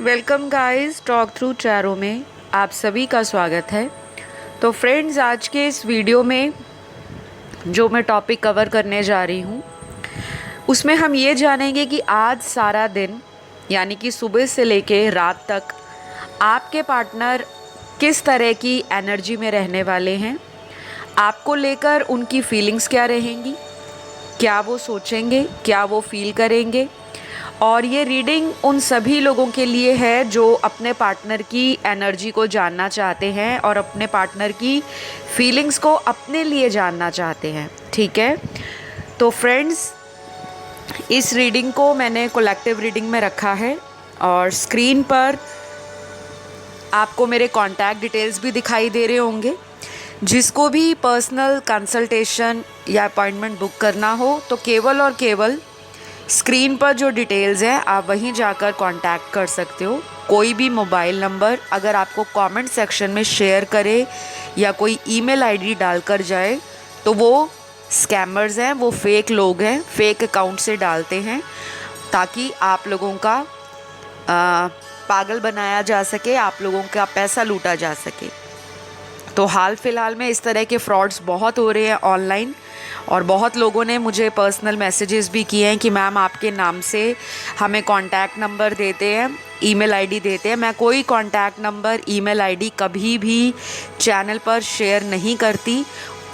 Welcome guys, talk through tarot में आप सभी का स्वागत है। तो फ्रेंड्स, आज के इस वीडियो में जो मैं टॉपिक कवर करने जा रही हूँ उसमें हम ये जानेंगे कि आज सारा दिन यानी कि सुबह से लेके रात तक आपके पार्टनर किस तरह की एनर्जी में रहने वाले हैं, आपको लेकर उनकी फीलिंग्स क्या रहेंगी, क्या वो सोचेंगे, क्या वो फील करेंगे। और ये रीडिंग उन सभी लोगों के लिए है जो अपने पार्टनर की एनर्जी को जानना चाहते हैं और अपने पार्टनर की फीलिंग्स को अपने लिए जानना चाहते हैं। ठीक है, तो फ्रेंड्स, इस रीडिंग को मैंने कलेक्टिव रीडिंग में रखा है और स्क्रीन पर आपको मेरे कॉन्टैक्ट डिटेल्स भी दिखाई दे रहे होंगे। जिसको भी पर्सनल कंसल्टेशन या अपॉइंटमेंट बुक करना हो तो केवल और केवल स्क्रीन पर जो डिटेल्स हैं आप वहीं जाकर कांटेक्ट कर सकते हो। कोई भी मोबाइल नंबर अगर आपको कमेंट सेक्शन में शेयर करे या कोई ईमेल आईडी डालकर जाए तो वो स्कैमर्स हैं, वो फेक लोग हैं, फेक अकाउंट से डालते हैं ताकि आप लोगों का पागल बनाया जा सके, आप लोगों का पैसा लूटा जा सके। तो हाल फिलहाल में इस तरह के फ्रॉड्स बहुत हो रहे हैं ऑनलाइन और बहुत लोगों ने मुझे पर्सनल मैसेजेस भी किए हैं कि मैम आपके नाम से हमें कॉन्टैक्ट नंबर देते हैं, ईमेल आईडी देते हैं। मैं कोई कॉन्टैक्ट नंबर, ईमेल आईडी कभी भी चैनल पर शेयर नहीं करती।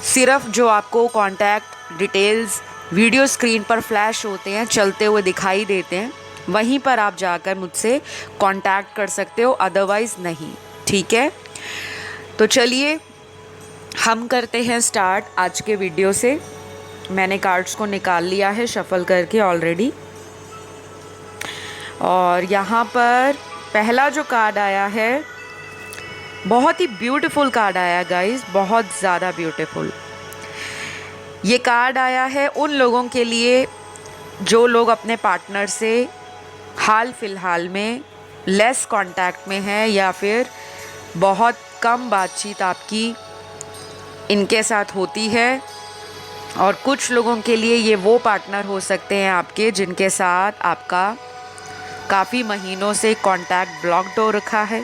सिर्फ जो आपको कॉन्टैक्ट डिटेल्स वीडियो स्क्रीन पर फ्लैश होते हैं, चलते हुए दिखाई देते हैं, वहीं पर आप जाकर मुझसे कॉन्टैक्ट कर सकते हो, अदरवाइज़ नहीं। ठीक है, तो चलिए हम करते हैं स्टार्ट आज के वीडियो से। मैंने कार्ड्स को निकाल लिया है शफल करके ऑलरेडी और यहाँ पर पहला जो कार्ड आया है बहुत ही ब्यूटीफुल कार्ड आया गाइस, बहुत ज़्यादा ब्यूटीफुल। ये कार्ड आया है उन लोगों के लिए जो लोग अपने पार्टनर से हाल फिलहाल में लेस कांटेक्ट में हैं या फिर बहुत कम बातचीत आपकी इनके साथ होती है। और कुछ लोगों के लिए ये वो पार्टनर हो सकते हैं आपके जिनके साथ आपका काफ़ी महीनों से कांटेक्ट ब्लॉक्ड हो रखा है,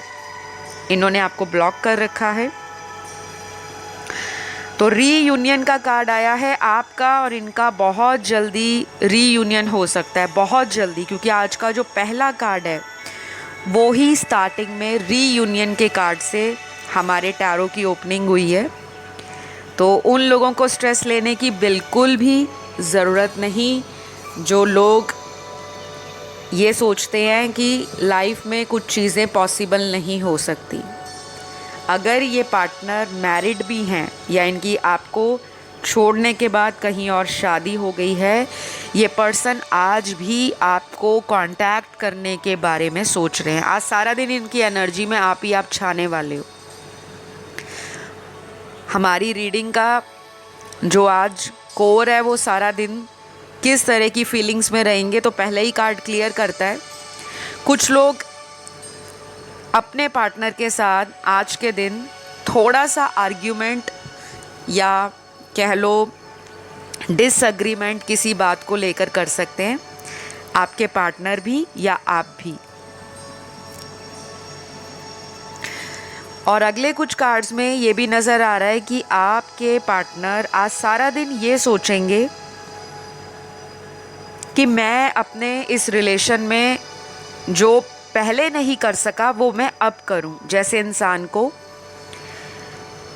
इन्होंने आपको ब्लॉक कर रखा है। तो रीयूनियन का कार्ड आया है, आपका और इनका बहुत जल्दी रीयूनियन हो सकता है, बहुत जल्दी, क्योंकि आज का जो पहला कार्ड है वो ही स्टार्टिंग में रीयूनियन के कार्ड से हमारे टैरो की ओपनिंग हुई है। तो उन लोगों को स्ट्रेस लेने की बिल्कुल भी ज़रूरत नहीं जो लोग ये सोचते हैं कि लाइफ में कुछ चीज़ें पॉसिबल नहीं हो सकती। अगर ये पार्टनर मैरिड भी हैं या इनकी आपको छोड़ने के बाद कहीं और शादी हो गई है, ये पर्सन आज भी आपको कांटेक्ट करने के बारे में सोच रहे हैं। आज सारा दिन इनकी एनर्जी में आप ही आप छाने वाले हो। हमारी रीडिंग का जो आज कोर है वो सारा दिन किस तरह की फीलिंग्स में रहेंगे तो पहले ही कार्ड क्लियर करता है। कुछ लोग अपने पार्टनर के साथ आज के दिन थोड़ा सा आर्ग्यूमेंट या कह लो डिसएग्रीमेंट किसी बात को लेकर कर सकते हैं, आपके पार्टनर भी या आप भी। और अगले कुछ कार्ड्स में ये भी नज़र आ रहा है कि आपके पार्टनर आज सारा दिन ये सोचेंगे कि मैं अपने इस रिलेशन में जो पहले नहीं कर सका वो मैं अब करूं। जैसे इंसान को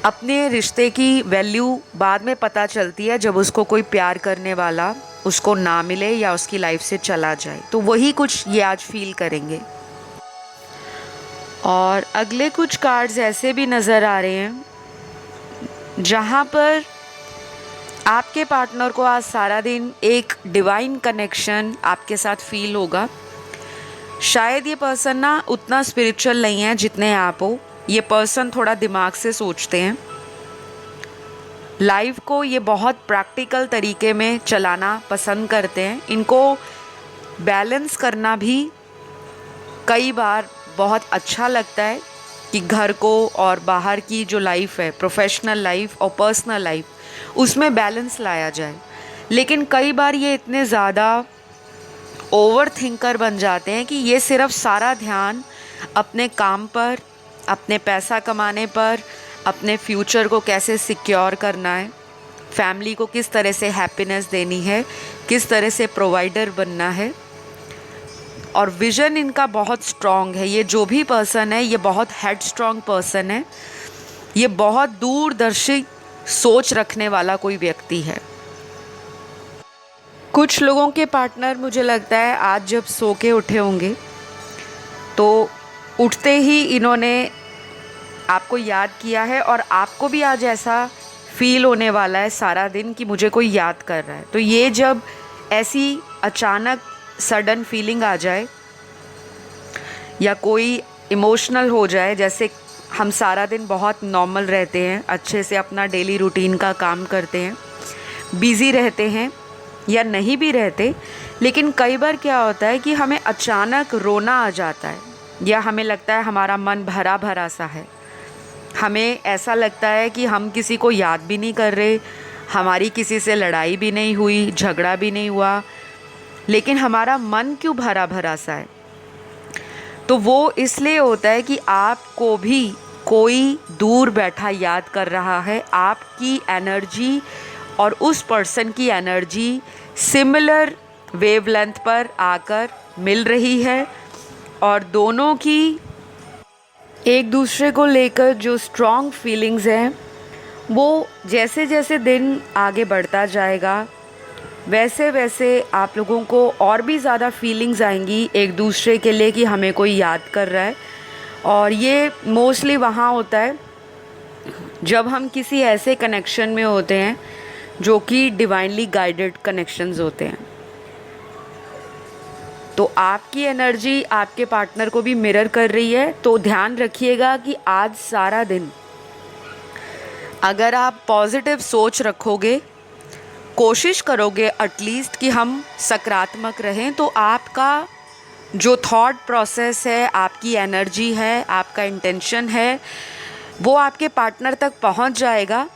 अपने रिश्ते की वैल्यू बाद में पता चलती है जब उसको कोई प्यार करने वाला उसको ना मिले या उसकी लाइफ से चला जाए, तो वही कुछ ये आज फील करेंगे। और अगले कुछ कार्ड्स ऐसे भी नज़र आ रहे हैं जहाँ पर आपके पार्टनर को आज सारा दिन एक डिवाइन कनेक्शन आपके साथ फील होगा। शायद ये पर्सन ना उतना स्पिरिचुअल नहीं है जितने आप हो। ये पर्सन थोड़ा दिमाग से सोचते हैं, लाइफ को ये बहुत प्रैक्टिकल तरीके में चलाना पसंद करते हैं। इनको बैलेंस करना भी कई बार बहुत अच्छा लगता है कि घर को और बाहर की जो लाइफ है, प्रोफेशनल लाइफ और पर्सनल लाइफ, उसमें बैलेंस लाया जाए। लेकिन कई बार ये इतने ज़्यादा ओवर थिंकर बन जाते हैं कि ये सिर्फ सारा ध्यान अपने काम पर, अपने पैसा कमाने पर, अपने फ्यूचर को कैसे सिक्योर करना है, फैमिली को किस तरह से हैप्पीनेस देनी है, किस तरह से प्रोवाइडर बनना है। और विज़न इनका बहुत स्ट्रॉन्ग है। ये जो भी पर्सन है ये बहुत हेड स्ट्रॉन्ग पर्सन है। ये बहुत दूरदर्शी सोच रखने वाला कोई व्यक्ति है। कुछ लोगों के पार्टनर मुझे लगता है आज जब सो के उठे होंगे तो उठते ही इन्होंने आपको याद किया है और आपको भी आज ऐसा फील होने वाला है सारा दिन कि मुझे कोई याद कर रहा है। तो ये जब ऐसी अचानक सडन फीलिंग आ जाए या कोई इमोशनल हो जाए, जैसे हम सारा दिन बहुत नॉर्मल रहते हैं, अच्छे से अपना डेली रूटीन का काम करते हैं, बिज़ी रहते हैं या नहीं भी रहते, लेकिन कई बार क्या होता है कि हमें अचानक रोना आ जाता है या हमें लगता है हमारा मन भरा भरा सा है। हमें ऐसा लगता है कि हम किसी को याद भी नहीं कर रहे, हमारी किसी से लड़ाई भी नहीं हुई, झगड़ा भी नहीं हुआ, लेकिन हमारा मन क्यों भरा भरा सा है। तो वो इसलिए होता है कि आपको भी कोई दूर बैठा याद कर रहा है। आपकी एनर्जी और उस पर्सन की एनर्जी सिमिलर वेवलेंथ पर आकर मिल रही है और दोनों की एक दूसरे को लेकर जो स्ट्रॉन्ग फीलिंग्स हैं वो जैसे जैसे दिन आगे बढ़ता जाएगा वैसे वैसे आप लोगों को और भी ज़्यादा फीलिंग्स आएंगी एक दूसरे के लिए कि हमें कोई याद कर रहा है। और ये मोस्टली वहाँ होता है जब हम किसी ऐसे कनेक्शन में होते हैं जो कि डिवाइनली गाइडेड कनेक्शंस होते हैं। तो आपकी एनर्जी आपके पार्टनर को भी मिरर कर रही है। तो ध्यान रखिएगा कि आज सारा दिन अगर आप पॉजिटिव सोच रखोगे, कोशिश करोगे एटलीस्ट कि हम सकारात्मक रहें, तो आपका जो थॉट प्रोसेस है, आपकी एनर्जी है, आपका इंटेंशन है, वो आपके पार्टनर तक पहुंच जाएगा।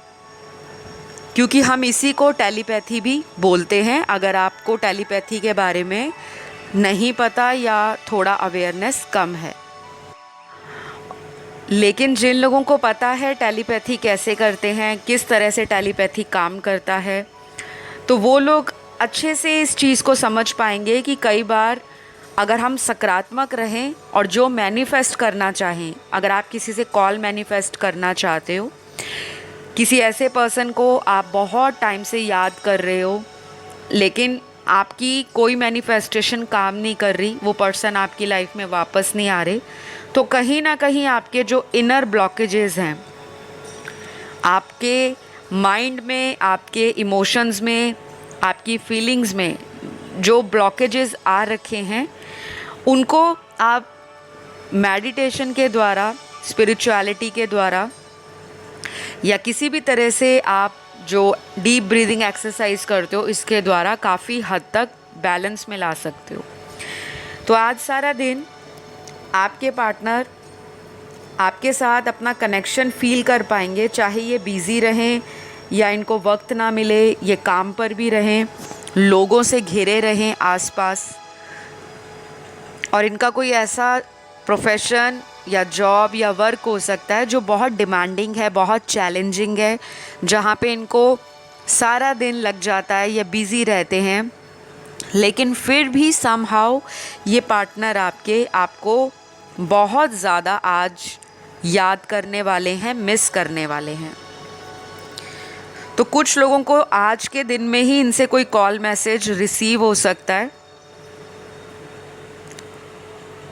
क्योंकि हम इसी को टेलीपैथी भी बोलते हैं। अगर आपको टेलीपैथी के बारे में नहीं पता या थोड़ा अवेयरनेस कम है, लेकिन जिन लोगों को पता है टेलीपैथी कैसे करते हैं, किस तरह से टेलीपैथी काम करता है, तो वो लोग अच्छे से इस चीज़ को समझ पाएंगे कि कई बार अगर हम सकारात्मक रहें और जो मैनिफेस्ट करना चाहें, अगर आप किसी से कॉल मैनिफेस्ट करना चाहते हो, किसी ऐसे पर्सन को आप बहुत टाइम से याद कर रहे हो लेकिन आपकी कोई मैनिफेस्टेशन काम नहीं कर रही, वो पर्सन आपकी लाइफ में वापस नहीं आ रहे, तो कहीं ना कहीं आपके जो इनर ब्लॉकेजेस हैं, आपके माइंड में, आपके इमोशंस में, आपकी फीलिंग्स में जो ब्लॉकेजेस आ रखे हैं, उनको आप मेडिटेशन के द्वारा, स्पिरिचुअलिटी के द्वारा या किसी भी तरह से आप जो डीप ब्रीदिंग एक्सरसाइज करते हो, इसके द्वारा काफ़ी हद तक बैलेंस में ला सकते हो। तो आज सारा दिन आपके पार्टनर आपके साथ अपना कनेक्शन फील कर पाएंगे, चाहे ये बिज़ी रहें या इनको वक्त ना मिले, ये काम पर भी रहें, लोगों से घिरे रहें आसपास, और इनका कोई ऐसा प्रोफेशन या जॉब या वर्क हो सकता है जो बहुत डिमांडिंग है, बहुत चैलेंजिंग है, जहाँ पे इनको सारा दिन लग जाता है या बिज़ी रहते हैं, लेकिन फिर भी समहाउ ये पार्टनर आपको बहुत ज़्यादा आज याद करने वाले हैं, मिस करने वाले हैं। तो कुछ लोगों को आज के दिन में ही इनसे कोई कॉल मैसेज रिसीव हो सकता है,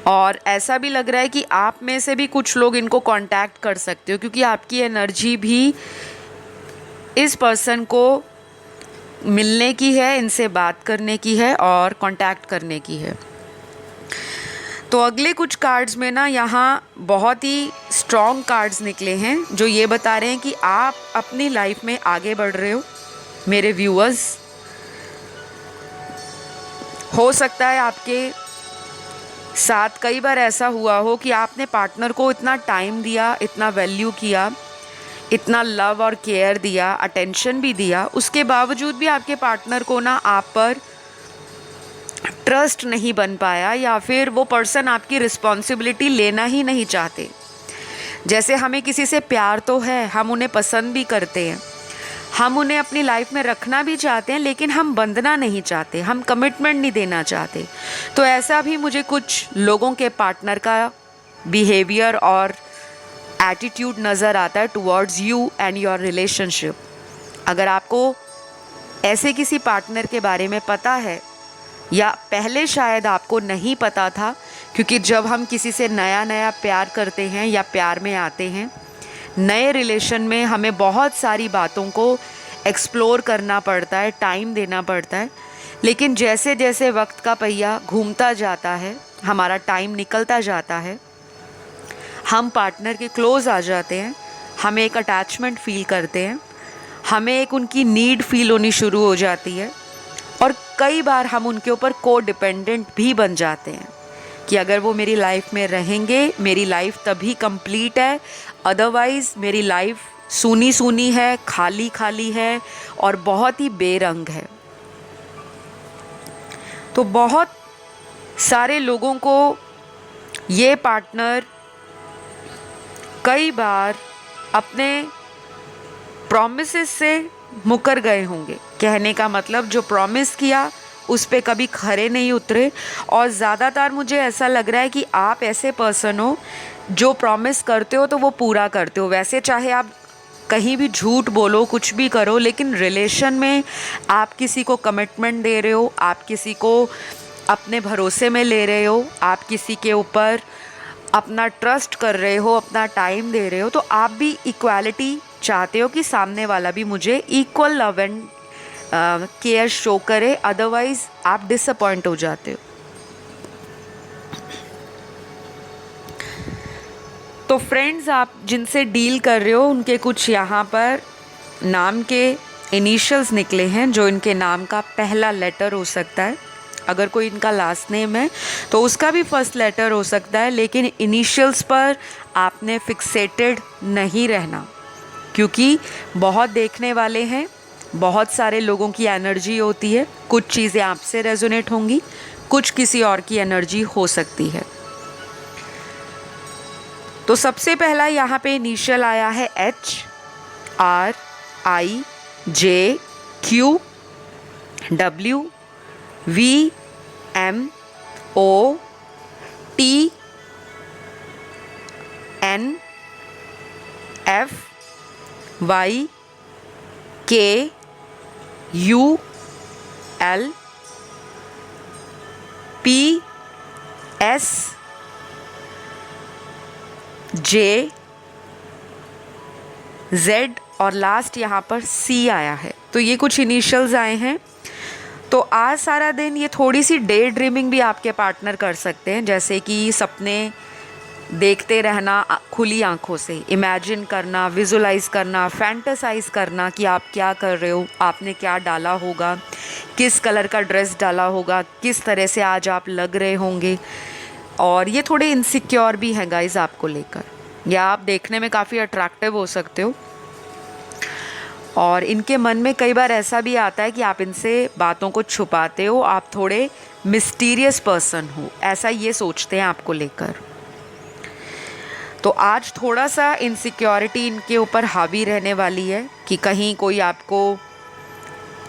और ऐसा भी लग रहा है कि आप में से भी कुछ लोग इनको कांटेक्ट कर सकते हो, क्योंकि आपकी एनर्जी भी इस पर्सन को मिलने की है, इनसे बात करने की है और कांटेक्ट करने की है। तो अगले कुछ कार्ड्स में ना यहाँ बहुत ही स्ट्रॉन्ग कार्ड्स निकले हैं जो ये बता रहे हैं कि आप अपनी लाइफ में आगे बढ़ रहे हो। मेरे व्यूअर्स, हो सकता है आपके साथ कई बार ऐसा हुआ हो कि आपने पार्टनर को इतना टाइम दिया, इतना वैल्यू किया, इतना लव और केयर दिया, अटेंशन भी दिया, उसके बावजूद भी आपके पार्टनर को ना आप पर ट्रस्ट नहीं बन पाया, या फिर वो पर्सन आपकी रिस्पॉन्सिबिलिटी लेना ही नहीं चाहते। जैसे हमें किसी से प्यार तो है, हम उन्हें पसंद भी करते हैं, हम उन्हें अपनी लाइफ में रखना भी चाहते हैं, लेकिन हम बंधना नहीं चाहते, हम कमिटमेंट नहीं देना चाहते। तो ऐसा भी मुझे कुछ लोगों के पार्टनर का बिहेवियर और एटीट्यूड नज़र आता है towards you and your relationship. अगर आपको ऐसे किसी पार्टनर के बारे में पता है, या पहले शायद आपको नहीं पता था, क्योंकि जब हम किसी से नया नया प्यार करते हैं या प्यार में आते हैं, नए रिलेशन में हमें बहुत सारी बातों को एक्सप्लोर करना पड़ता है, टाइम देना पड़ता है। लेकिन जैसे जैसे वक्त का पहिया घूमता जाता है, हमारा टाइम निकलता जाता है, हम पार्टनर के क्लोज आ जाते हैं, हमें एक अटैचमेंट फील करते हैं, हमें एक उनकी नीड फील होनी शुरू हो जाती है, और कई बार हम उनके ऊपर को डिपेंडेंट भी बन जाते हैं कि अगर वो मेरी लाइफ में रहेंगे, मेरी लाइफ तभी कंप्लीट है, अदरवाइज़ मेरी लाइफ सूनी सूनी है, खाली खाली है और बहुत ही बेरंग है। तो बहुत सारे लोगों को ये पार्टनर कई बार अपने प्रॉमिसेस से मुकर गए होंगे। कहने का मतलब जो प्रॉमिस किया उस पे कभी खरे नहीं उतरे। और ज़्यादातर मुझे ऐसा लग रहा है कि आप ऐसे पर्सन हो जो प्रॉमिस करते हो तो वो पूरा करते हो। वैसे चाहे आप कहीं भी झूठ बोलो, कुछ भी करो, लेकिन रिलेशन में आप किसी को कमिटमेंट दे रहे हो, आप किसी को अपने भरोसे में ले रहे हो, आप किसी के ऊपर अपना ट्रस्ट कर रहे हो, अपना टाइम दे रहे हो, तो आप भी इक्वालिटी चाहते हो कि सामने वाला भी मुझे equal love and care show करे, अदरवाइज आप डिसअपॉइंट हो जाते हो। तो फ्रेंड्स, आप जिनसे डील कर रहे हो उनके कुछ यहाँ पर नाम के इनिशियल्स निकले हैं, जो इनके नाम का पहला लेटर हो सकता है। अगर कोई इनका लास्ट नेम है तो उसका भी फर्स्ट लेटर हो सकता है, लेकिन इनिशियल्स पर आपने फिक्सेटेड नहीं रहना, क्योंकि बहुत देखने वाले हैं, बहुत सारे लोगों की एनर्जी होती है। कुछ चीज़ें आपसे रेजोनेट होंगी, कुछ किसी और की एनर्जी हो सकती है। तो सबसे पहला यहाँ पे इनिशियल आया है HIJKULPSJ और लास्ट यहाँ पर C आया है। तो ये कुछ इनिशियल्स आए हैं। तो आज सारा दिन ये थोड़ी सी डे ड्रीमिंग भी आपके पार्टनर कर सकते हैं, जैसे कि सपने देखते रहना, खुली आंखों से इमेजिन करना, विजुलाइज करना, फैंटेसाइज करना कि आप क्या कर रहे हो, आपने क्या डाला होगा, किस कलर का ड्रेस डाला होगा, किस तरह से आज आप लग रहे होंगे। और ये थोड़े इनसिक्योर भी हैं गाइज आपको लेकर, या आप देखने में काफ़ी अट्रैक्टिव हो सकते हो। और इनके मन में कई बार ऐसा भी आता है कि आप इनसे बातों को छुपाते हो, आप थोड़े मिस्टीरियस पर्सन हो, ऐसा ये सोचते हैं आपको लेकर। तो आज थोड़ा सा इनसिक्योरिटी इनके ऊपर हावी रहने वाली है कि कहीं कोई आपको,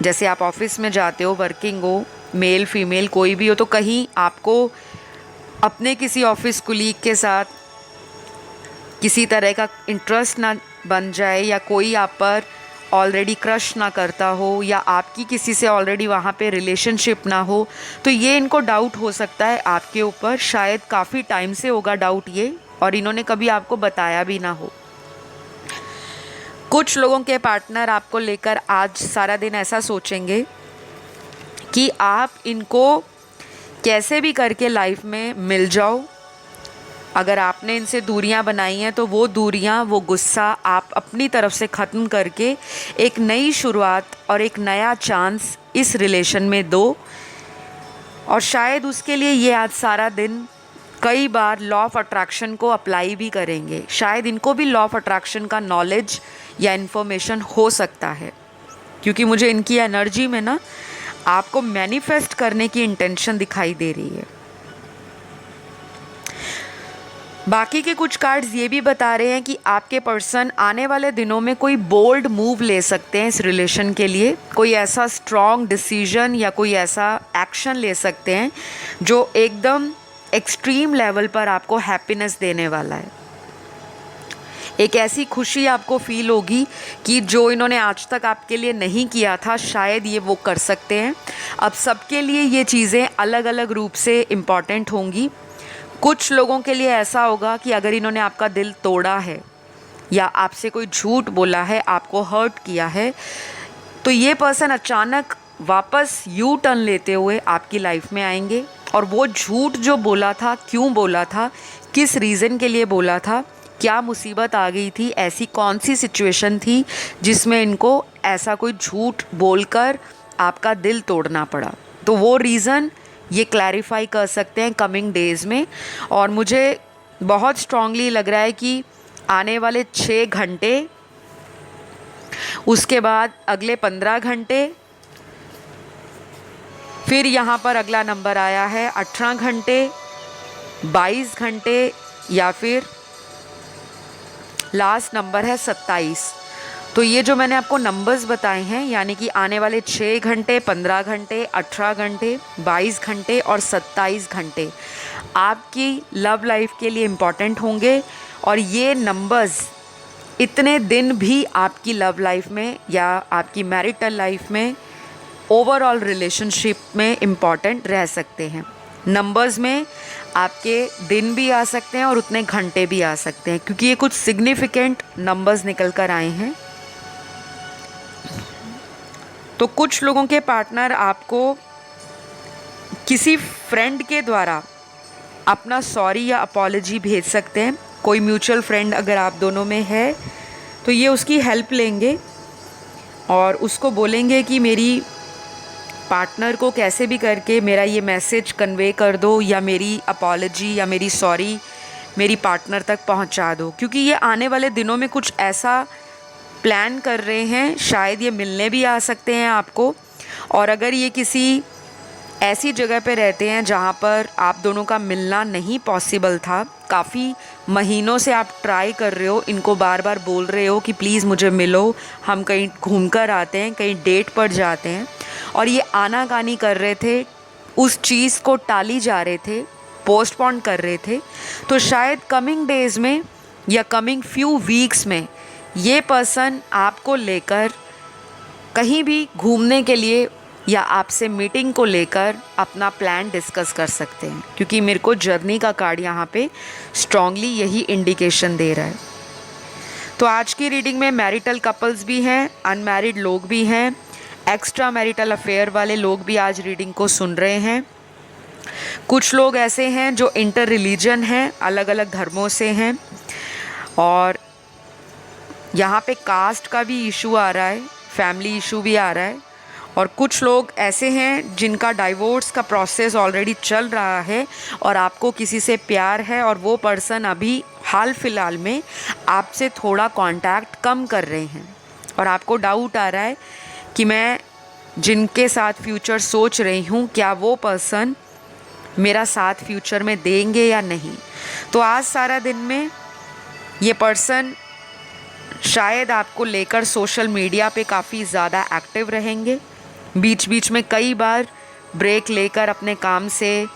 जैसे आप ऑफिस में जाते हो, वर्किंग हो, मेल फीमेल कोई भी हो, तो कहीं आपको अपने किसी ऑफिस कुलीग के साथ किसी तरह का इंटरेस्ट ना बन जाए, या कोई आप पर ऑलरेडी क्रश ना करता हो, या आपकी किसी से ऑलरेडी वहाँ पे रिलेशनशिप ना हो। तो ये इनको डाउट हो सकता है आपके ऊपर, शायद काफ़ी टाइम से होगा डाउट ये, और इन्होंने कभी आपको बताया भी ना हो। कुछ लोगों के पार्टनर आपको लेकर आज सारा दिन ऐसा सोचेंगे कि आप इनको कैसे भी करके लाइफ में मिल जाओ। अगर आपने इनसे दूरियां बनाई हैं तो वो दूरियां, वो गुस्सा आप अपनी तरफ से ख़त्म करके एक नई शुरुआत और एक नया चांस इस रिलेशन में दो। और शायद उसके लिए ये आज सारा दिन कई बार लॉ ऑफ अट्रैक्शन को अप्लाई भी करेंगे। शायद इनको भी लॉ ऑफ अट्रैक्शन का नॉलेज या इन्फॉर्मेशन हो सकता है, क्योंकि मुझे इनकी एनर्जी में ना आपको मैनिफेस्ट करने की इंटेंशन दिखाई दे रही है। बाकी के कुछ कार्ड्स ये भी बता रहे हैं कि आपके पर्सन आने वाले दिनों में कोई बोल्ड मूव ले सकते हैं इस रिलेशन के लिए, कोई ऐसा स्ट्रॉन्ग डिसीजन या कोई ऐसा एक्शन ले सकते हैं जो एकदम एक्सट्रीम लेवल पर आपको हैप्पीनेस देने वाला है। एक ऐसी खुशी आपको फील होगी कि जो इन्होंने आज तक आपके लिए नहीं किया था, शायद ये वो कर सकते हैं। अब सबके लिए ये चीज़ें अलग अलग रूप से इम्पॉर्टेंट होंगी। कुछ लोगों के लिए ऐसा होगा कि अगर इन्होंने आपका दिल तोड़ा है या आपसे कोई झूठ बोला है, आपको हर्ट किया है, तो ये पर्सन अचानक वापस यू टर्न लेते हुए आपकी लाइफ में आएंगे और वो झूठ जो बोला था, क्यों बोला था, किस रीज़न के लिए बोला था, क्या मुसीबत आ गई थी, ऐसी कौन सी सिचुएशन थी जिसमें इनको ऐसा कोई झूठ बोलकर आपका दिल तोड़ना पड़ा, तो वो रीज़न ये क्लैरिफाई कर सकते हैं कमिंग डेज़ में। और मुझे बहुत स्ट्रांगली लग रहा है कि आने वाले 6 घंटे, उसके बाद अगले 15 घंटे, फिर यहाँ पर अगला नंबर आया है 18 घंटे, 22 घंटे, या फिर लास्ट नंबर है 27। तो ये जो मैंने आपको नंबर्स बताए हैं, यानी कि आने वाले 6 घंटे, 15 घंटे, 18 घंटे, 22 घंटे और 27 घंटे आपकी लव लाइफ के लिए इम्पॉर्टेंट होंगे। और ये नंबर्स इतने दिन भी आपकी लव लाइफ में या आपकी मैरिटल लाइफ में, ओवरऑल रिलेशनशिप में इम्पॉर्टेंट रह सकते हैं। नंबर्स में आपके दिन भी आ सकते हैं और उतने घंटे भी आ सकते हैं, क्योंकि ये कुछ सिग्निफिकेंट नंबर्स निकल कर आए हैं। तो कुछ लोगों के पार्टनर आपको किसी फ्रेंड के द्वारा अपना सॉरी या अपॉलजी भेज सकते हैं। कोई म्यूचुअल फ्रेंड अगर आप दोनों में है तो ये उसकी हेल्प लेंगे और उसको बोलेंगे कि मेरी पार्टनर को कैसे भी करके मेरा ये मैसेज कन्वे कर दो, या मेरी अपॉलजी या मेरी सॉरी मेरी पार्टनर तक पहुंचा दो, क्योंकि ये आने वाले दिनों में कुछ ऐसा प्लान कर रहे हैं। शायद ये मिलने भी आ सकते हैं आपको, और अगर ये किसी ऐसी जगह पे रहते हैं जहाँ पर आप दोनों का मिलना नहीं पॉसिबल था, काफ़ी महीनों से आप ट्राई कर रहे हो, इनको बार बार बोल रहे हो कि प्लीज़ मुझे मिलो, हम कहीं घूम कर आते हैं, कहीं डेट पर जाते हैं, और ये आनाकानी कर रहे थे, उस चीज़ को टाली जा रहे थे, पोस्टपोन कर रहे थे, तो शायद कमिंग डेज़ में या कमिंग फ्यू वीक्स में ये पर्सन आपको लेकर कहीं भी घूमने के लिए या आपसे मीटिंग को लेकर अपना प्लान डिस्कस कर सकते हैं, क्योंकि मेरे को जर्नी का कार्ड यहाँ पे स्ट्रांगली यही इंडिकेशन दे रहा है। तो आज की रीडिंग में मैरिटल कपल्स भी हैं, अनमैरिड लोग भी हैं, एक्स्ट्रा मैरिटल अफेयर वाले लोग भी आज रीडिंग को सुन रहे हैं। कुछ लोग ऐसे हैं जो इंटर रिलीजन हैं, अलग अलग धर्मों से हैं, और यहाँ पे कास्ट का भी इशू आ रहा है, फैमिली इशू भी आ रहा है, और कुछ लोग ऐसे हैं जिनका डाइवोर्स का प्रोसेस ऑलरेडी चल रहा है और आपको किसी से प्यार है और वो पर्सन अभी हाल फिलहाल में आपसे थोड़ा कांटेक्ट कम कर रहे हैं, और आपको डाउट आ रहा है कि मैं जिनके साथ फ्यूचर सोच रही हूँ, क्या वो पर्सन मेरा साथ फ्यूचर में देंगे या नहीं। तो आज सारा दिन में ये पर्सन शायद आपको लेकर सोशल मीडिया पे काफ़ी ज़्यादा एक्टिव रहेंगे, बीच बीच में कई बार ब्रेक लेकर अपने काम से,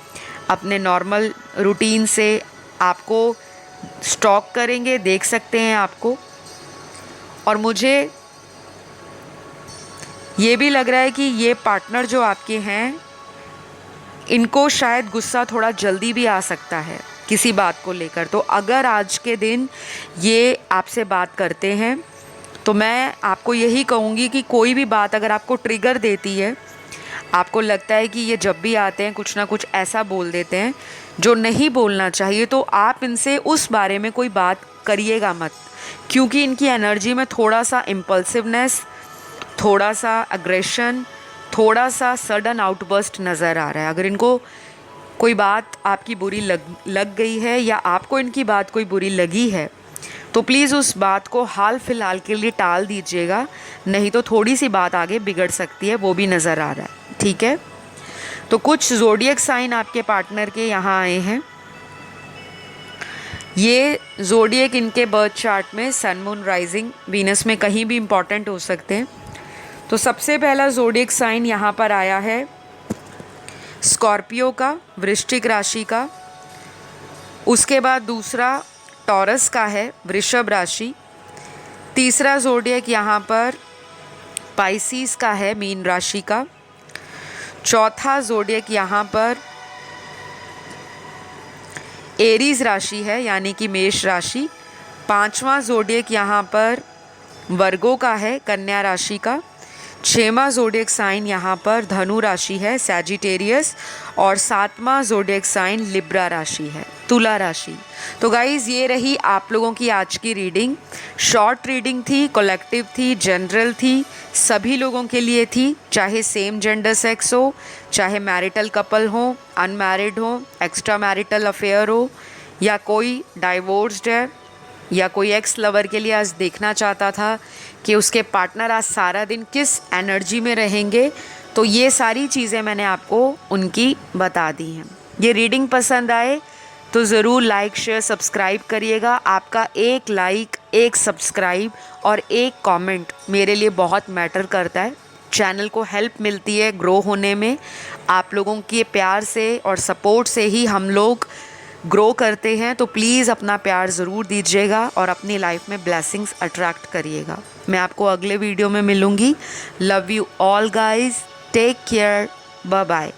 अपने नॉर्मल रूटीन से आपको स्टॉक करेंगे, देख सकते हैं आपको। और मुझे ये भी लग रहा है कि ये पार्टनर जो आपके हैं, इनको शायद गुस्सा थोड़ा जल्दी भी आ सकता है किसी बात को लेकर। तो अगर आज के दिन ये आपसे बात करते हैं तो मैं आपको यही कहूँगी कि कोई भी बात अगर आपको ट्रिगर देती है, आपको लगता है कि ये जब भी आते हैं कुछ ना कुछ ऐसा बोल देते हैं जो नहीं बोलना चाहिए, तो आप इनसे उस बारे में कोई बात करिएगा मत, क्योंकि इनकी एनर्जी में थोड़ा सा इम्पल्सिवनेस, थोड़ा सा अग्रेशन, थोड़ा सा सडन आउटबर्स्ट नज़र आ रहा है। अगर इनको कोई बात आपकी बुरी लग गई है या आपको इनकी बात कोई बुरी लगी है, तो प्लीज़ उस बात को हाल फिलहाल के लिए टाल दीजिएगा, नहीं तो थोड़ी सी बात आगे बिगड़ सकती है, वो भी नज़र आ रहा है। ठीक है, तो कुछ ज़ोडिएक साइन आपके पार्टनर के यहाँ आए हैं। ये ज़ोडिएक इनके बर्थ चार्ट में सन मून राइजिंग वीनस में कहीं भी इम्पॉर्टेंट हो सकते हैं। तो सबसे पहला ज़ोडिएक साइन यहाँ पर आया है स्कॉर्पियो का, वृश्चिक राशि का। उसके बाद दूसरा टॉरस का है, वृषभ राशि। तीसरा ज़ोडिएक यहाँ पर पाइसिस का है, मीन राशि का। चौथा ज़ोडिएक यहाँ पर एरीज राशि है, यानी कि मेष राशि। पांचवा ज़ोडिएक यहाँ पर वर्गो का है, कन्या राशि का। छठवां ज़ोडिएक साइन यहाँ पर धनु राशि है, सैजिटेरियस। और सातवां ज़ोडिएक साइन लिब्रा राशि है, तुला राशि। तो गाइज़ ये रही आप लोगों की आज की रीडिंग। शॉर्ट रीडिंग थी, कलेक्टिव थी, जनरल थी, सभी लोगों के लिए थी, चाहे सेम जेंडर सेक्स हो, चाहे मैरिटल कपल हो, अनमैरिड हो, एक्स्ट्रा मैरिटल अफेयर हो, या कोई डाइवोर्स्ड है, या कोई एक्स लवर के लिए आज देखना चाहता था कि उसके पार्टनर आज सारा दिन किस एनर्जी में रहेंगे। तो ये सारी चीज़ें मैंने आपको उनकी बता दी हैं। ये रीडिंग पसंद आए तो ज़रूर लाइक, शेयर, सब्सक्राइब करिएगा। आपका एक लाइक, एक सब्सक्राइब और एक कमेंट मेरे लिए बहुत मैटर करता है। चैनल को हेल्प मिलती है ग्रो होने में। आप लोगों के प्यार से और सपोर्ट से ही हम लोग ग्रो करते हैं। तो प्लीज़ अपना प्यार ज़रूर दीजिएगा और अपनी लाइफ में ब्लेसिंग्स अट्रैक्ट करिएगा। मैं आपको अगले वीडियो में मिलूँगी। Love you all guys, take care, bye bye.